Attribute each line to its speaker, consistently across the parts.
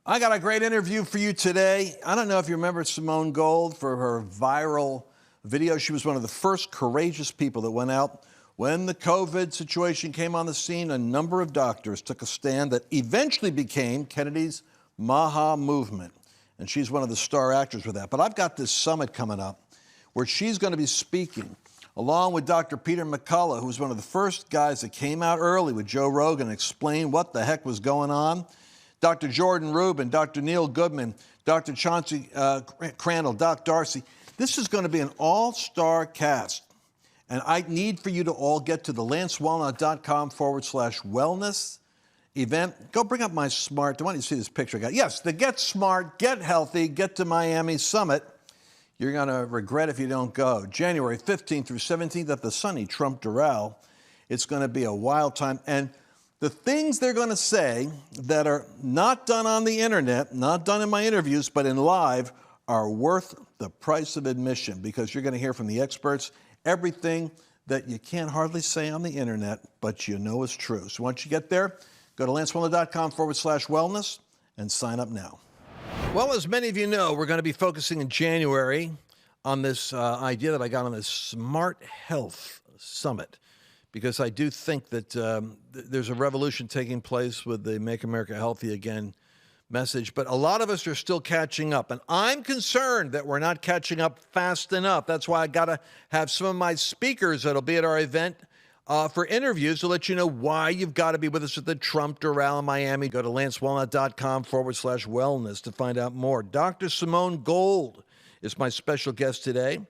Speaker 1: I got a great interview for you today. I don't know if you remember Simone Gold for her viral video. She was one of the first courageous people that went out when the COVID situation came on the scene. A number of doctors took a stand that eventually became Kennedy's Maha movement. And she's one of the star actors with that. But I've got this summit coming up where she's going to be speaking along with Dr. Peter McCullough, who was one of the first guys that came out early with Joe Rogan and explained what the heck was going on. Dr. Jordan Rubin, Dr. Neil Goodman, Dr. Chauncey Crandall, Doc Darcy. This is going to be an all-star cast. And I need for you to all get to the lancewallnau.com/wellness event. Go bring up my smart. I want you to see this picture I got. Yes, the Get Smart, Get Healthy, Get to Miami Summit. You're going to regret if you don't go. January 15th through 17th at the sunny Trump Doral. It's going to be a wild time. And the things they're going to say that are not done on the internet, not done in my interviews, but in live, are worth the price of admission, because you're going to hear from the experts everything that you can't hardly say on the internet, but you know is true. So once you get there, go to lancewallnau.com/wellness and sign up now. Well, as many of you know, we're going to be focusing in January on this idea that I got on this Smart Health Summit, because I do think that there's a revolution taking place with the Make America Healthy Again message, but a lot of us are still catching up, and I'm concerned that we're not catching up fast enough. That's why I got to have some of my speakers that'll be at our event for interviews to let you know why you've got to be with us at the Trump Doral in Miami. Go to lancewallnau.com/wellness to find out more. Dr. Simone Gold is my special guest today.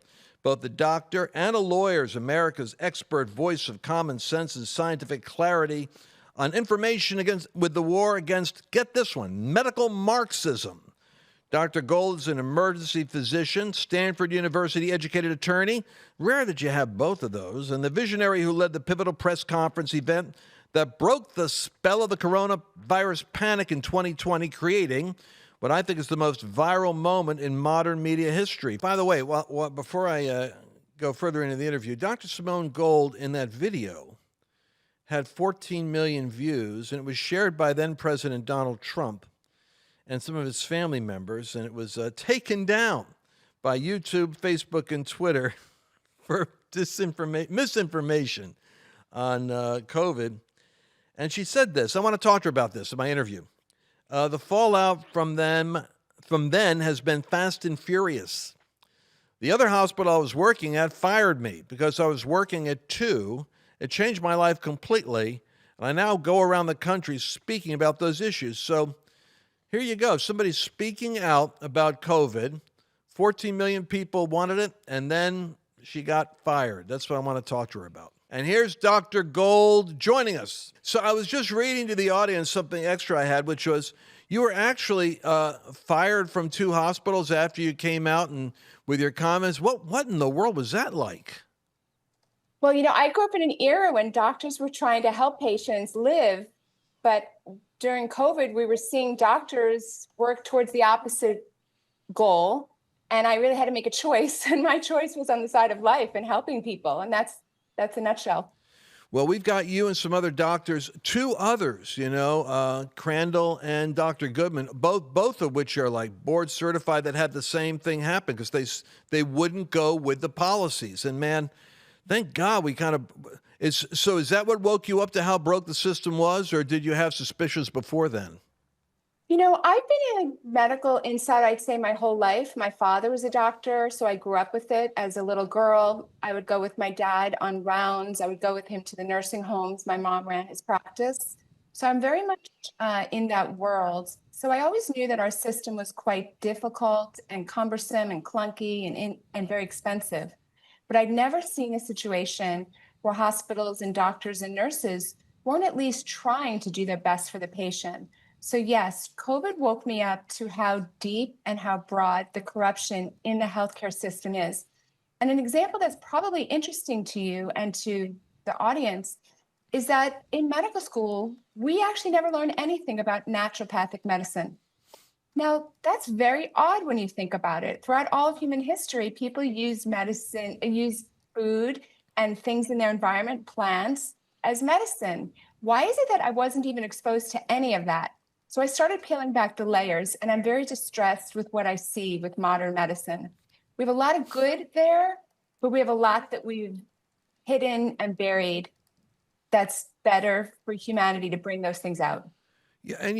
Speaker 1: Both the doctor and a lawyer is America's expert voice of common sense and scientific clarity on information with the war against, get this one, medical Marxism. Dr. Gold is an emergency physician, Stanford University educated attorney. Rare that you have both of those. And the visionary who led the pivotal press conference event that broke the spell of the coronavirus panic in 2020, creating what I think is the most viral moment in modern media history. By the way, before I go further into the interview, Dr. Simone Gold in that video had 14 million views, and it was shared by then-President Donald Trump and some of his family members, and it was taken down by YouTube, Facebook, and Twitter for misinformation on COVID. And she said this. I want to talk to her about this in my interview. The fallout from then has been fast and furious. The other hospital I was working at fired me because I was working at 2. It changed my life completely, and I now go around the country speaking about those issues. So here you go. Somebody's speaking out about COVID. 14 million people wanted it, and then she got fired. That's what I want to talk to her about. And here's Dr. Gold joining us. So I was just reading to the audience something extra I had, which was you were actually fired from 2 hospitals after you came out and with your comments. What in the world was that like?
Speaker 2: Well, I grew up in an era when doctors were trying to help patients live, but during COVID, we were seeing doctors work towards the opposite goal, and I really had to make a choice, and my choice was on the side of life and helping people, and that's a nutshell.
Speaker 1: Well, we've got you and some other doctors, 2 others, Crandall and Dr. Goodman, both of which are like board certified, that had the same thing happen because they wouldn't go with the policies. And man, thank God we kind of is that what woke you up to how broke the system was, or did you have suspicions before then?
Speaker 2: I've been in medical inside, I'd say, my whole life. My father was a doctor, so I grew up with it. As a little girl, I would go with my dad on rounds. I would go with him to the nursing homes. My mom ran his practice. So I'm very much in that world. So I always knew that our system was quite difficult and cumbersome and clunky and very expensive. But I'd never seen a situation where hospitals and doctors and nurses weren't at least trying to do their best for the patient. So yes, COVID woke me up to how deep and how broad the corruption in the healthcare system is. And an example that's probably interesting to you and to the audience is that in medical school, we actually never learned anything about naturopathic medicine. Now, that's very odd when you think about it. Throughout all of human history, people use food and things in their environment, plants, as medicine. Why is it that I wasn't even exposed to any of that? So I started peeling back the layers, and I'm very distressed with what I see with modern medicine. We have a lot of good there, but we have a lot that we've hidden and buried that's better for humanity to bring those things out.
Speaker 1: Yeah, and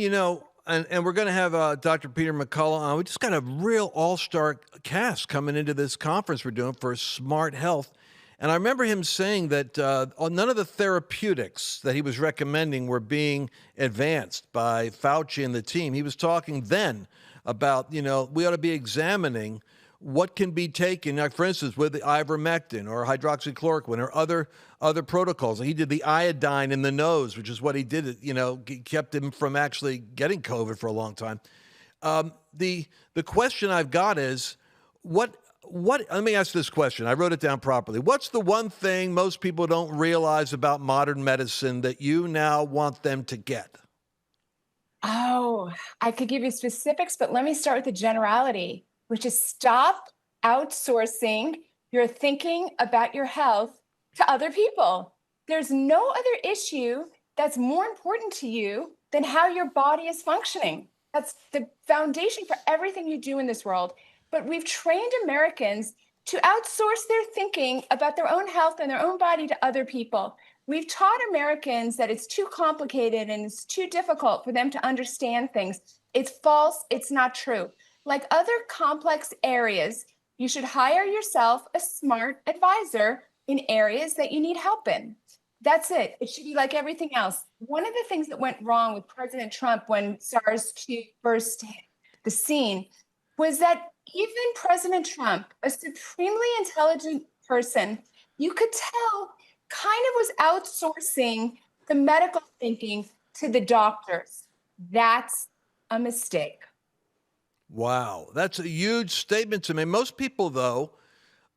Speaker 1: and we're going to have Dr. Peter McCullough on. We just got a real all-star cast coming into this conference we're doing for Smart Health. And I remember him saying that none of the therapeutics that he was recommending were being advanced by Fauci and the team. He was talking then about, we ought to be examining what can be taken, like for instance, with the ivermectin or hydroxychloroquine or other protocols. He did the iodine in the nose, which is what he did. Kept him from actually getting COVID for a long time. The question I've got is what? Let me ask this question. I wrote it down properly. What's the one thing most people don't realize about modern medicine that you now want them to get?
Speaker 2: Oh, I could give you specifics, but let me start with the generality, which is stop outsourcing your thinking about your health to other people. There's no other issue that's more important to you than how your body is functioning. That's the foundation for everything you do in this world. But we've trained Americans to outsource their thinking about their own health and their own body to other people. We've taught Americans that it's too complicated and it's too difficult for them to understand things. It's false. It's not true. Like other complex areas, you should hire yourself a smart advisor in areas that you need help in. That's it. It should be like everything else. One of the things that went wrong with President Trump when SARS-2 first hit the scene was that even President Trump, a supremely intelligent person, you could tell kind of was outsourcing the medical thinking to the doctors. That's a mistake.
Speaker 1: Wow, that's a huge statement to me. Most people, though,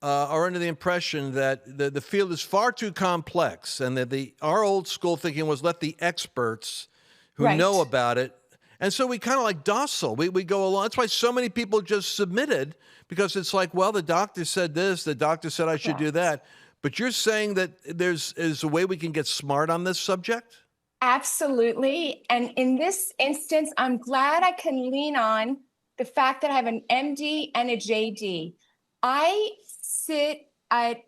Speaker 1: are under the impression that the field is far too complex and that our old school thinking was let the experts who know about it. And so we kind of like docile. We go along. That's why so many people just submitted, because it's like, well, the doctor said this, the doctor said I should do that. But you're saying that is a way we can get smart on this subject?
Speaker 2: Absolutely. And in this instance, I'm glad I can lean on the fact that I have an MD and a JD. I sit at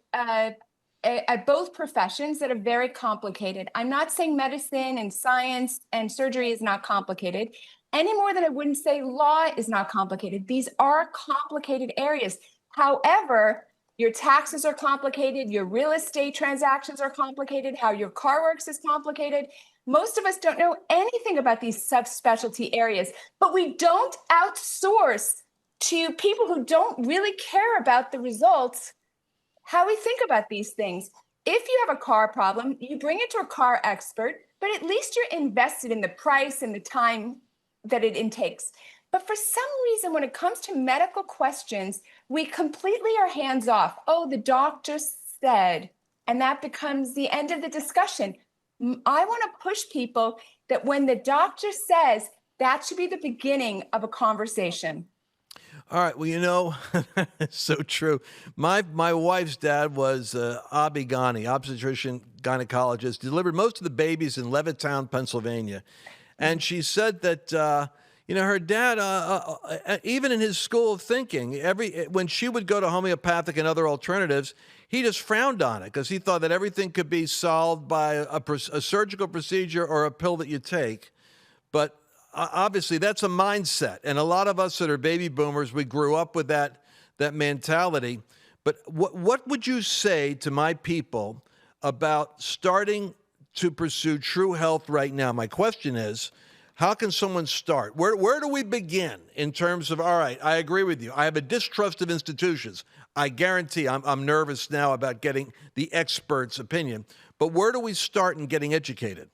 Speaker 2: both professions that are very complicated. I'm not saying medicine and science and surgery is not complicated any more than I wouldn't say law is not complicated. These are complicated areas. However, your taxes are complicated, your real estate transactions are complicated, how your car works is complicated. Most of us don't know anything about these subspecialty areas, but we don't outsource to people who don't really care about the results how we think about these things. If you have a car problem, you bring it to a car expert, but at least you're invested in the price and the time that it intakes. But for some reason, when it comes to medical questions, we completely are hands off. Oh, the doctor said, and that becomes the end of the discussion. I want to push people that when the doctor says, that should be the beginning of a conversation.
Speaker 1: All right. Well, it's so true. My wife's dad was obstetrician gynecologist, delivered most of the babies in Levittown, Pennsylvania. And she said that, her dad, even in his school of thinking, when she would go to homeopathic and other alternatives, he just frowned on it because he thought that everything could be solved by a surgical procedure or a pill that you take. But obviously, that's a mindset. And a lot of us that are baby boomers, we grew up with that mentality. But what would you say to my people about starting to pursue true health right now? My question is, how can someone start? Where do we begin in terms of, all right, I agree with you. I have a distrust of institutions. I guarantee I'm nervous now about getting the expert's opinion. But where do we start in getting educated?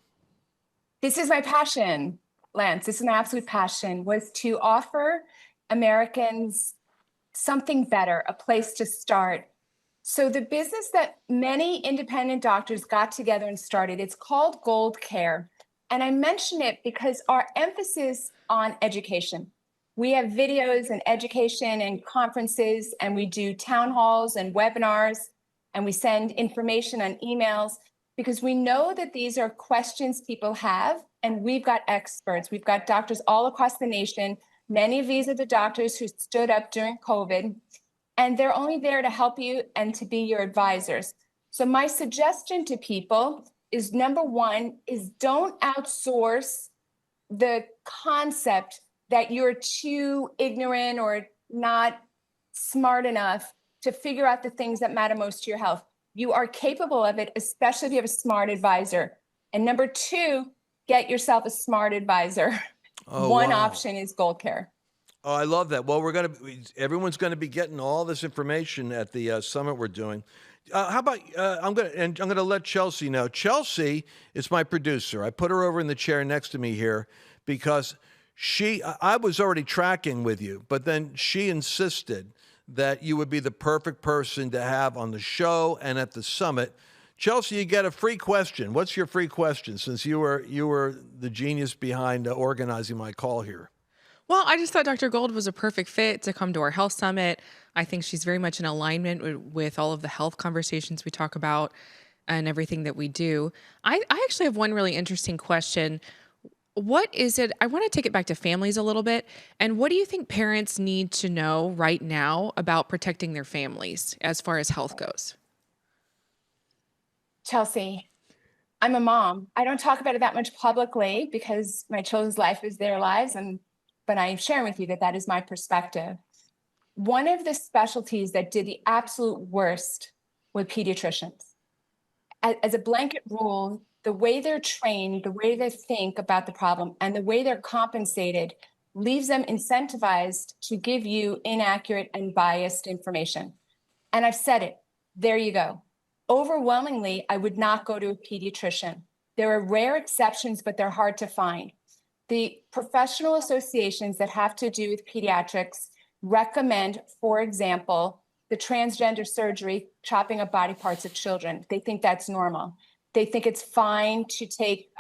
Speaker 2: This is my passion, Lance. This is my absolute passion, was to offer Americans something better, a place to start. So the business that many independent doctors got together and started, it's called Gold Care. And I mention it because our emphasis on education. We have videos and education and conferences, and we do town halls and webinars, and we send information on emails because we know that these are questions people have And we've got experts. We've got doctors all across the nation. Many of these are the doctors who stood up during COVID, and they're only there to help you and to be your advisors. So my suggestion to people is, number one, is don't outsource the concept that you're too ignorant or not smart enough to figure out the things that matter most to your health. You are capable of it, especially if you have a smart advisor. And number two, get yourself a smart advisor.
Speaker 1: Oh,
Speaker 2: One
Speaker 1: wow.
Speaker 2: option is Gold Care.
Speaker 1: Oh, I love that. Well, everyone's going to be getting all this information at the summit we're doing. How about I'm going to let Chelsea know. Chelsea is my producer. I put her over in the chair next to me here because I was already tracking with you, but then she insisted that you would be the perfect person to have on the show and at the summit. Chelsea, you get a free question. What's your free question, since you were the genius behind organizing my call here?
Speaker 3: Well, I just thought Dr. Gold was a perfect fit to come to our health summit. I think she's very much in alignment with all of the health conversations we talk about and everything that we do. I actually have one really interesting question. What is it? I want to take it back to families a little bit. And what do you think parents need to know right now about protecting their families as far as health goes?
Speaker 2: Chelsea, I'm a mom. I don't talk about it that much publicly because my children's life is their lives, but I'm sharing with you that is my perspective. One of the specialties that did the absolute worst were pediatricians. As a blanket rule, the way they're trained, the way they think about the problem, and the way they're compensated leaves them incentivized to give you inaccurate and biased information. And I've said it, there you go. Overwhelmingly, I would not go to a pediatrician. There are rare exceptions, but they're hard to find. The professional associations that have to do with pediatrics recommend, for example, the transgender surgery, chopping up body parts of children. They think that's normal. They think it's fine to take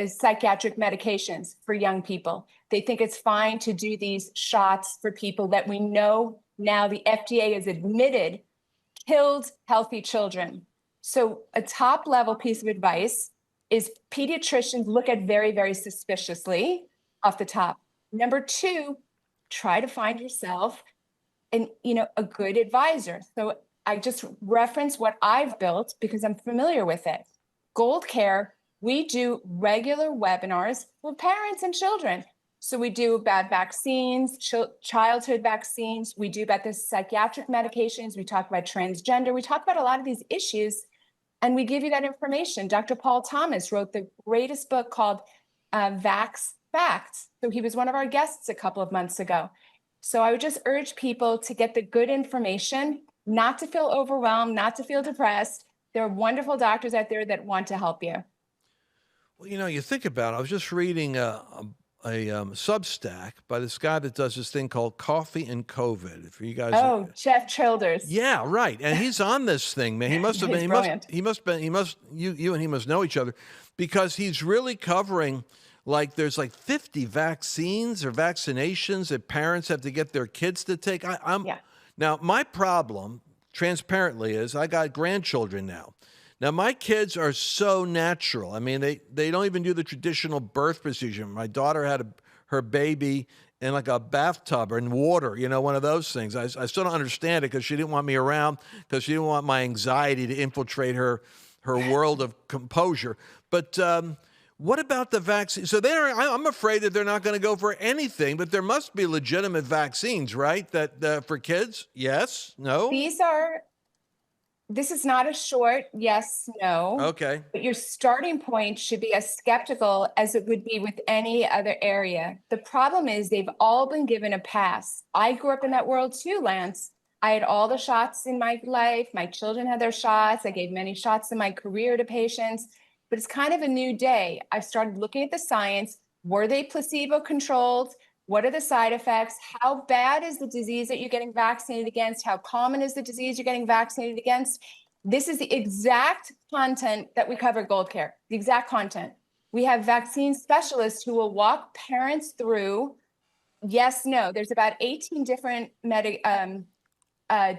Speaker 2: psychiatric medications for young people. They think it's fine to do these shots for people that we know now the FDA has admitted killed healthy children. So a top level piece of advice is pediatricians look at very, very suspiciously off the top. Number two, try to find yourself a good advisor. So I just reference what I've built because I'm familiar with it. Gold Care, we do regular webinars for parents and children. So we do about vaccines, childhood vaccines. We do about the psychiatric medications. We talk about transgender. We talk about a lot of these issues, and we give you that information. Dr. Paul Thomas wrote the greatest book called Vax Facts. So he was one of our guests a couple of months ago. So I would just urge people to get the good information, not to feel overwhelmed, not to feel depressed. There are wonderful doctors out there that want to help you.
Speaker 1: Well, you think about it. I was just reading a Substack by this guy that does this thing called Coffee and COVID. If you guys,
Speaker 2: Jeff Childers.
Speaker 1: Yeah, right. And he's on this thing, man. He must have been. You and he must know each other, because he's really covering. Like there's like 50 vaccines or vaccinations that parents have to get their kids to take. Now, my problem, transparently, is I got grandchildren now. Now, my kids are so natural. I mean, they don't even do the traditional birth procedure. My daughter had her baby in like a bathtub or in water, one of those things. I still don't understand it because she didn't want me around, because she didn't want my anxiety to infiltrate her world of composure. But what about the vaccine? So I'm afraid that they're not going to go for anything, but there must be legitimate vaccines, right? That for kids? Yes? No?
Speaker 2: This is not a short yes, no.
Speaker 1: Okay.
Speaker 2: But your starting point should be as skeptical as it would be with any other area. The problem is they've all been given a pass. I grew up in that world too, Lance. I had all the shots in my life. My children had their shots. I gave many shots in my career to patients. But it's kind of a new day. I've started looking at the science. Were they placebo controlled? What are the side effects? How bad is the disease that you're getting vaccinated against? How common is the disease you're getting vaccinated against? This is the exact content that we cover at Gold Care, the exact content. We have vaccine specialists who will walk parents through yes, no. There's about 18 different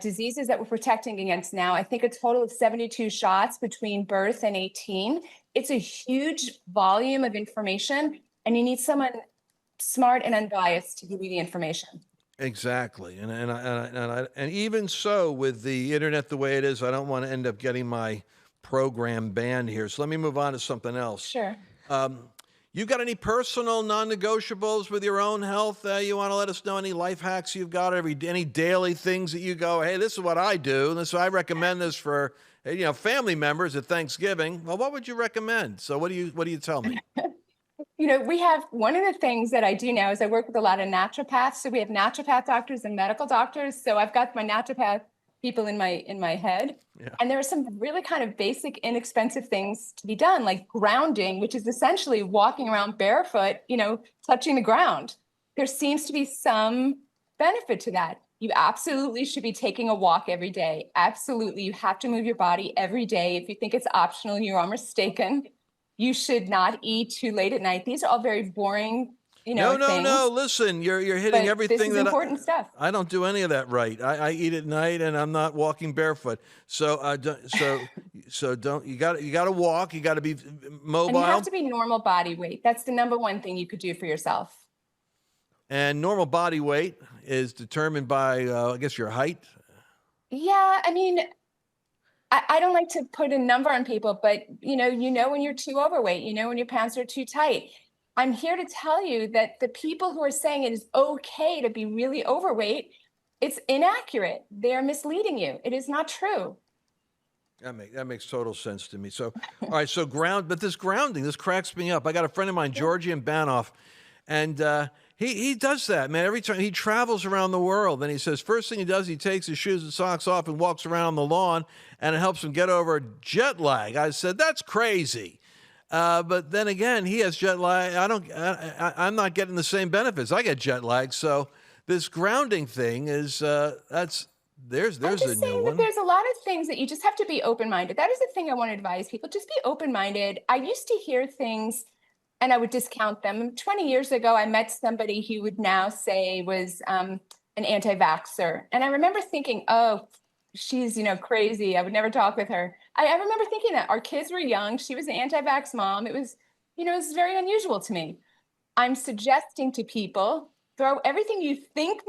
Speaker 2: diseases that we're protecting against now. I think a total of 72 shots between birth and 18. It's a huge volume of information, and you need someone smart and unbiased to give you the information.
Speaker 1: Exactly. And even so, with the internet the way it is, I don't want to end up getting my program banned here. So let me move on to something else.
Speaker 2: Sure.
Speaker 1: You got any personal non-negotiables with your own health? You want to let us know any life hacks you've got, any daily things that you go, hey, this is what I do. And I recommend this for, family members at Thanksgiving. Well, what would you recommend? So what do you tell me?
Speaker 2: We have, one of the things that I do now is I work with a lot of naturopaths. So we have naturopath doctors and medical doctors. So I've got my naturopath people in my head. Yeah. And there are some really kind of basic, inexpensive things to be done, like grounding, which is essentially walking around barefoot, touching the ground. There seems to be some benefit to that. You absolutely should be taking a walk every day. Absolutely. You have to move your body every day. If you think it's optional, you are mistaken. You should not eat too late at night. These are all very boring, things.
Speaker 1: No. Listen, you're hitting everything.
Speaker 2: This is important stuff.
Speaker 1: I don't do any of that right. I eat at night, and I'm not walking barefoot. So don't. You got to walk. You got to be mobile.
Speaker 2: And you have to be normal body weight. That's the number one thing you could do for yourself.
Speaker 1: And normal body weight is determined by, I guess, your height.
Speaker 2: Yeah, I mean, I don't like to put a number on people, but when you're too overweight, when your pants are too tight. I'm here to tell you that the people who are saying it is okay to be really overweight, it's inaccurate. They're misleading you. It is not true.
Speaker 1: That makes total sense to me. So, all right, but this grounding, this cracks me up. I got a friend of mine, Georgie in Banoff, and he does that, man. Every time he travels around the world, and he says first thing he does, he takes his shoes and socks off and walks around the lawn, and it helps him get over jet lag. I said, that's crazy. But then again, he has jet lag. I'm not getting the same benefits. I get jet lag. So this grounding thing is, there's a new one.
Speaker 2: There's a lot of things that you just have to be open-minded. That is the thing I want to advise people. Just be open-minded. I used to hear things and I would discount them. 20 years ago, I met somebody who would now say was an anti-vaxxer. And I remember thinking, oh, she's, crazy. I would never talk with her. I remember thinking that our kids were young. She was an anti-vax mom. It was, it was very unusual to me. I'm suggesting to people, throw everything you think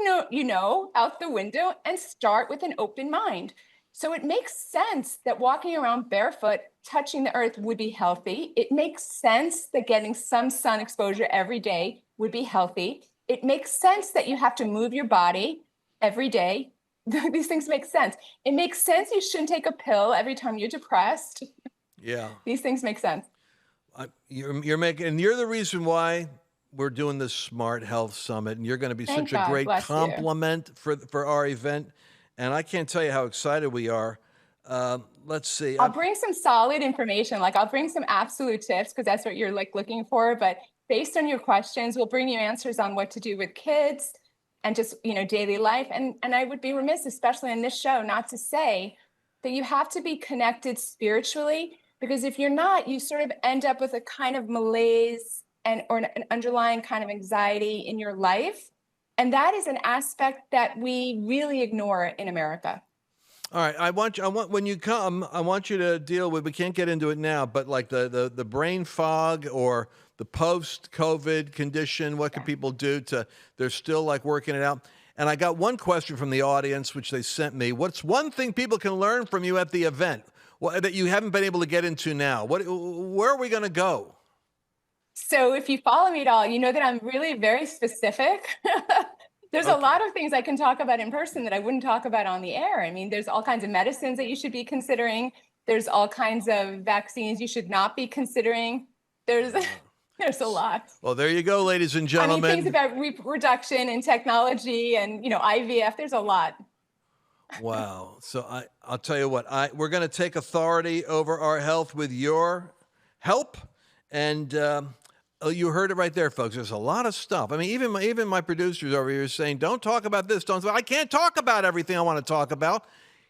Speaker 2: out the window and start with an open mind. So it makes sense that walking around barefoot, touching the earth would be healthy. It makes sense that getting some sun exposure every day would be healthy. It makes sense that you have to move your body every day. These things make sense. It makes sense you shouldn't take a pill every time you're depressed.
Speaker 1: Yeah.
Speaker 2: These things make sense.
Speaker 1: You're the reason why we're doing this Smart Health Summit, and you're going to be such a great compliment for our event. And I can't tell you how excited we are. Let's see.
Speaker 2: I'll bring some solid information. I'll bring some absolute tips because that's what you're looking for. But based on your questions, we'll bring you answers on what to do with kids and just, daily life. And I would be remiss, especially in this show, not to say that you have to be connected spiritually, because if you're not, you sort of end up with a kind of malaise or an underlying kind of anxiety in your life. And that is an aspect that we really ignore in America.
Speaker 1: All right. When you come, I want you to deal with, we can't get into it now, but like the brain fog or the post-COVID condition, what can people do they're still working it out. And I got one question from the audience, which they sent me. What's one thing people can learn from you at the event that you haven't been able to get into now? Where are we going to go?
Speaker 2: So if you follow me at all, you know that I'm really very specific. There's a lot of things I can talk about in person that I wouldn't talk about on the air. I mean, there's all kinds of medicines that you should be considering. There's all kinds of vaccines you should not be considering. There's a lot.
Speaker 1: Well, there you go, ladies and gentlemen.
Speaker 2: I mean, things about reproduction and technology and, IVF, there's a lot.
Speaker 1: Wow. So I'll tell you what, we're going to take authority over our health with your help. And you heard it right there, folks. There's a lot of stuff. I mean, even my producers over here are saying, don't talk about this. I can't talk about everything I want to talk about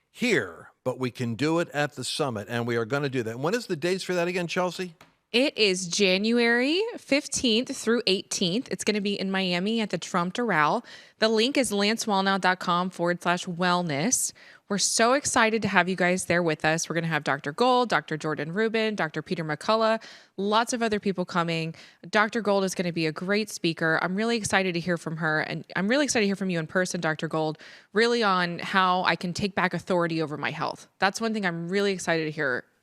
Speaker 1: here, but we can do it at the summit, and we are going to do that. When is the dates for that again, Chelsea?
Speaker 3: It is January 15th through 18th. It's going to be in Miami at the Trump Doral. The link is lancewallnau.com/wellness. We're so excited to have you guys there with us. We're going to have Dr. Gold, Dr. Jordan Rubin, Dr. Peter McCullough, lots of other people coming. Dr. Gold is going to be a great speaker. I'm really excited to hear from her, and I'm really excited to hear from you in person, Dr. Gold, really on how I can take back authority over my health. That's one thing I'm really excited to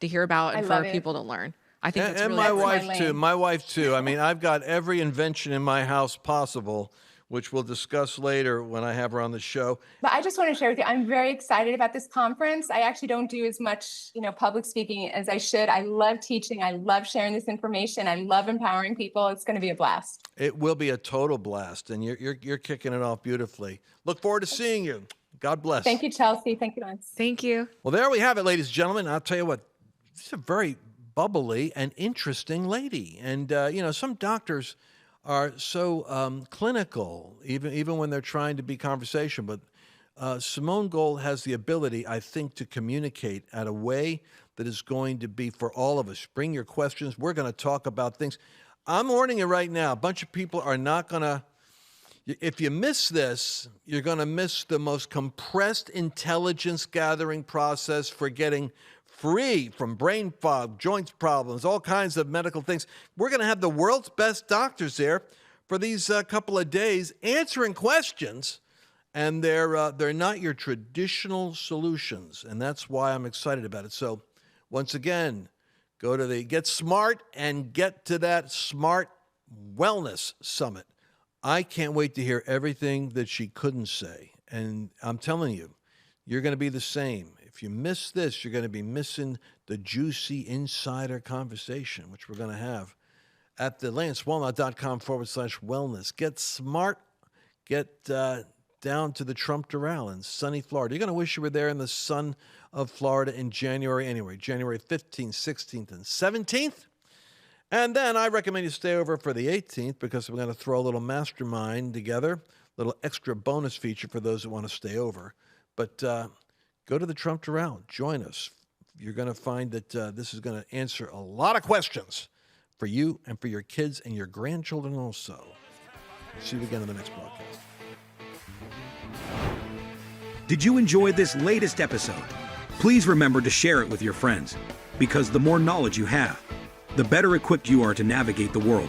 Speaker 3: hear about and for people to learn. I think that's
Speaker 1: and
Speaker 3: really
Speaker 1: my
Speaker 3: excellent.
Speaker 1: wife too. My wife too. I mean, I've got every invention in my house possible, which we'll discuss later when I have her on the show.
Speaker 2: But I just want to share with you, I'm very excited about this conference. I actually don't do as much, public speaking as I should. I love teaching. I love sharing this information. I love empowering people. It's going to be a blast.
Speaker 1: It will be a total blast, and you're kicking it off beautifully. Look forward to seeing you. God bless.
Speaker 2: Thank you, Chelsea. Thank you, Lance.
Speaker 3: Thank you.
Speaker 1: Well, there we have it, ladies and gentlemen. I'll tell you what, she's a very bubbly and interesting lady. And, some doctors are so clinical, even when they're trying to be conversational. But Simone Gold has the ability, I think, to communicate at a way that is going to be for all of us. Bring your questions. We're going to talk about things. I'm warning you right now, a bunch of people are not going to, if you miss this, you're going to miss the most compressed intelligence gathering process for getting free from brain fog, joints problems, all kinds of medical things. We're going to have the world's best doctors there for these couple of days answering questions, and they're not your traditional solutions, and that's why I'm excited about it. So once again, go to the Get Smart and get to that Smart Wellness Summit. I can't wait to hear everything that she couldn't say, and I'm telling you, you're going to be the same. If you miss this, you're going to be missing the juicy insider conversation, which we're going to have at the lancewallnau.com/wellness. Get smart. Get down to the Trump Doral in sunny Florida. You're going to wish you were there in the sun of Florida in January anyway, January 15th, 16th, and 17th. And then I recommend you stay over for the 18th because we're going to throw a little mastermind together, a little extra bonus feature for those that want to stay over. But go to the Trump Doral. Join us. You're going to find that this is going to answer a lot of questions for you and for your kids and your grandchildren also. See you again in the next broadcast.
Speaker 4: Did you enjoy this latest episode? Please remember to share it with your friends, because the more knowledge you have, the better equipped you are to navigate the world